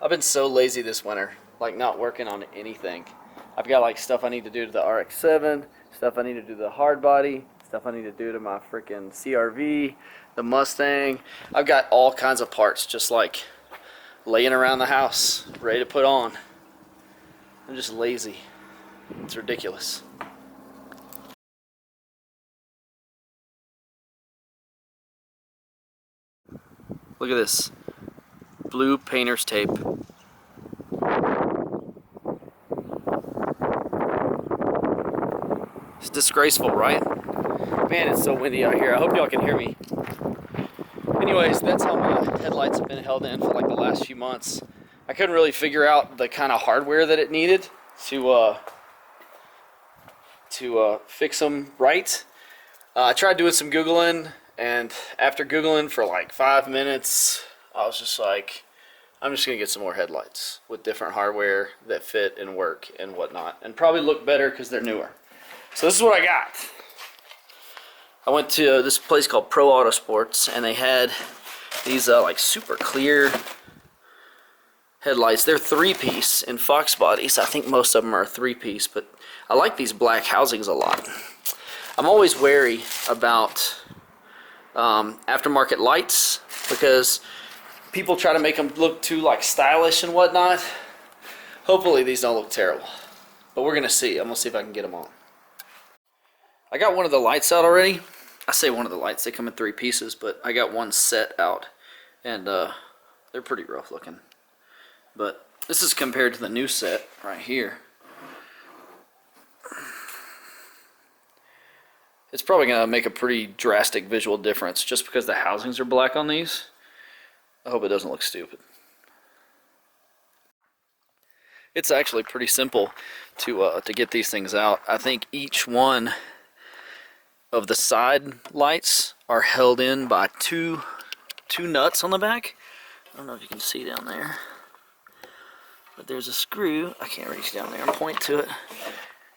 I've been so lazy this winter, like not working on anything. I've got like stuff I need to do to the RX-7, stuff I need to do to the hard body, stuff I need to do to my freaking CRV, the Mustang. I've got all kinds of parts just like laying around the house, ready to put on. I'm just lazy. It's ridiculous. Look at this. Blue painter's tape. It's disgraceful, right? Man, it's so windy out here. I hope y'all can hear me. Anyways, that's how my headlights have been held in for like the last few months. I couldn't really figure out the kind of hardware that it needed to fix them right. I tried doing some Googling, and after Googling for like 5 minutes, I was just like, I'm just gonna get some more headlights with different hardware that fit and work and whatnot, and probably look better because they're newer. So this is what I got. I went to this place called Pro Auto Sports, and they had these like super clear headlights. They're 3-piece in FOXBODY, so I think most of them are 3-piece, but I like these black housings a lot. I'm always wary about aftermarket lights because people try to make them look too like stylish and whatnot. Hopefully these don't look terrible, but we're gonna see. I'm gonna see if I can get them on. I got one of the lights out already. I say one of the lights, they come in 3 pieces, but I got one set out, and they're pretty rough looking. But this is compared to the new set right here. It's probably gonna make a pretty drastic visual difference just because the housings are black on these. I hope it doesn't look stupid. It's actually pretty simple to get these things out. I think each one of the side lights are held in by two nuts on the back. I don't know if you can see down there, but there's a screw. I can't reach down there and point to it.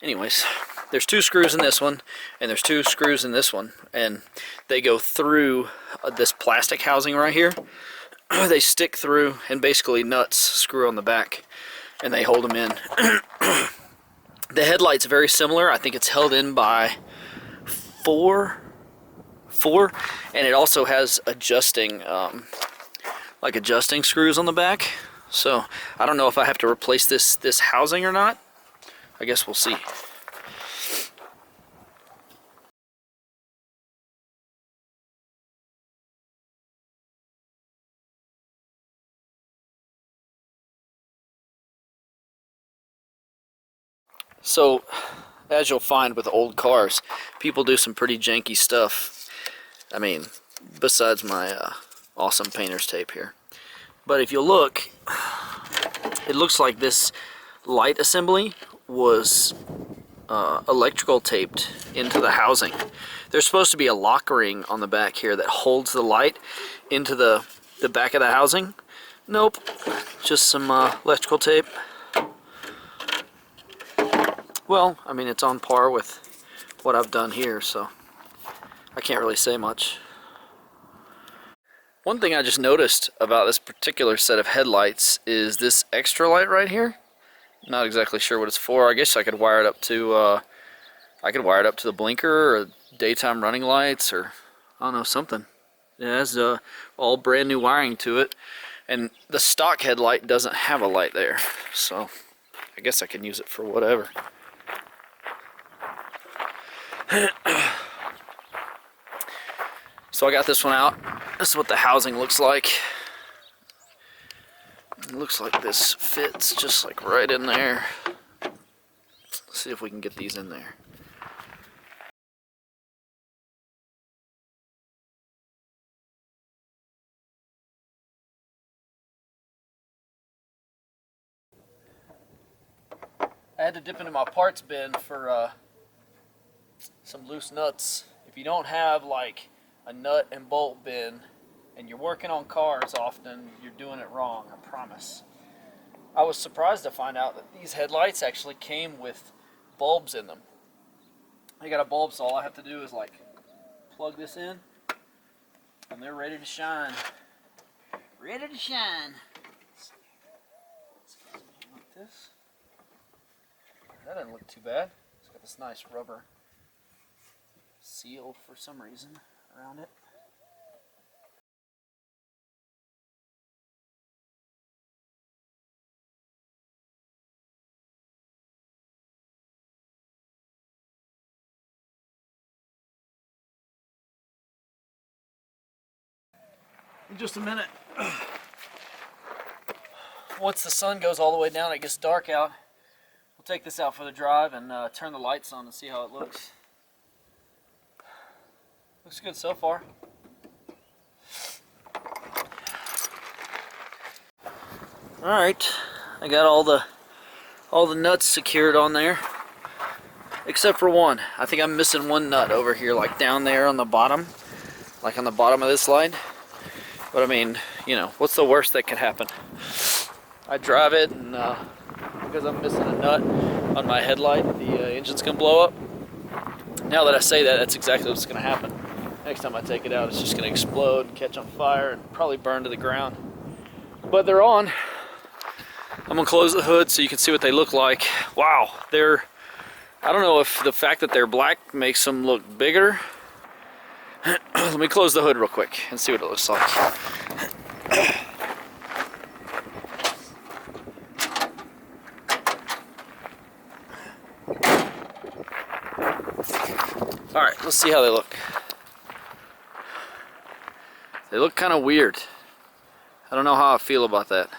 Anyways, there's 2 screws in this one, and there's 2 screws in this one, and they go through this plastic housing right here. They stick through, and basically nuts screw on the back, and they hold them in. The headlight's very similar. I think it's held in by four, and it also has adjusting like adjusting screws on the back. So I don't know if I have to replace this housing or not. I guess we'll see. So, as you'll find with old cars, people do some pretty janky stuff. I mean, besides my awesome painter's tape here. But if you look, it looks like this light assembly was electrical taped into the housing. There's supposed to be a lock ring on the back here that holds the light into the back of the housing. Nope, just some electrical tape. Well, I mean, it's on par with what I've done here, so I can't really say much. One thing I just noticed about this particular set of headlights is this extra light right here. Not exactly sure what it's for. I guess I could wire it up to the blinker or daytime running lights, or I don't know, something. It has all brand new wiring to it, and the stock headlight doesn't have a light there, so I guess I can use it for whatever. So I got this one out. This is what the housing looks like. It looks like this fits just like right in there. Let's see if we can get these in there. I had to dip into my parts bin for some loose nuts. If you don't have like a nut and bolt bin and you're working on cars often, you're doing it wrong, I promise. I was surprised to find out that these headlights actually came with bulbs in them. They got a bulb, so all I have to do is like plug this in and they're ready to shine. Ready to shine. this. That doesn't look too bad. It's got this nice rubber seal for some reason around it. In just a minute, once the sun goes all the way down, it gets dark out. We'll take this out for the drive and turn the lights on and see how it looks. Looks good so far. All right, I got all the nuts secured on there, except for one. I think I'm missing one nut over here, like down there on the bottom, like on the bottom of this slide. But I mean, you know, what's the worst that could happen? I drive it, and because I'm missing a nut on my headlight, the engine's gonna blow up. Now that I say that, that's exactly what's gonna happen. Next time I take it out, it's just gonna explode and catch on fire and probably burn to the ground. But they're on. I'm gonna close the hood so you can see what they look like. Wow, I don't know if the fact that they're black makes them look bigger. Let me close the hood real quick and see what it looks like. Alright, let's see how they look. They look kind of weird. I don't know how I feel about that.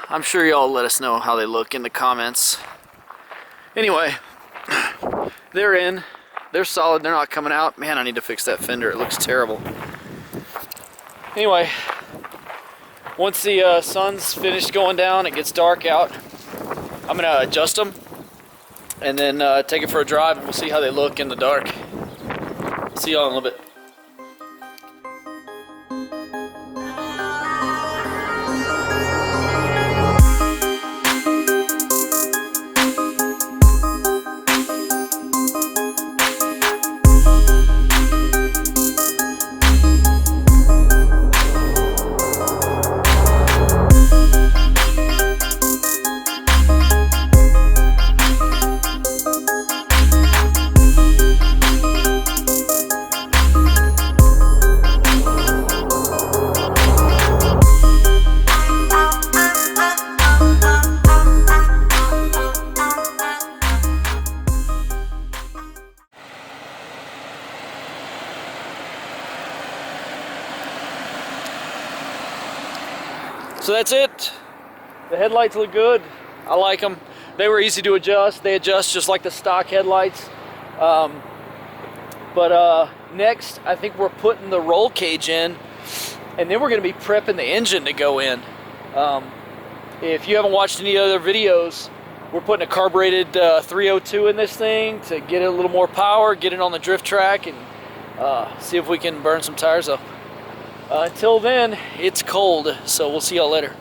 I'm sure y'all let us know how they look in the comments. Anyway, they're in. They're solid. They're not coming out. Man, I need to fix that fender. It looks terrible. Anyway, once the sun's finished going down, it gets dark out, I'm going to adjust them and then take it for a drive, and we'll see how they look in the dark. See y'all in a little bit. So that's it. The headlights look good. I like them. They were easy to adjust. They adjust just like the stock headlights. Next, I think we're putting the roll cage in, and then we're going to be prepping the engine to go in. If you haven't watched any other videos, we're putting a carbureted 302 in this thing to get it a little more power, get it on the drift track, and see if we can burn some tires up. Until then, it's cold, so we'll see y'all later.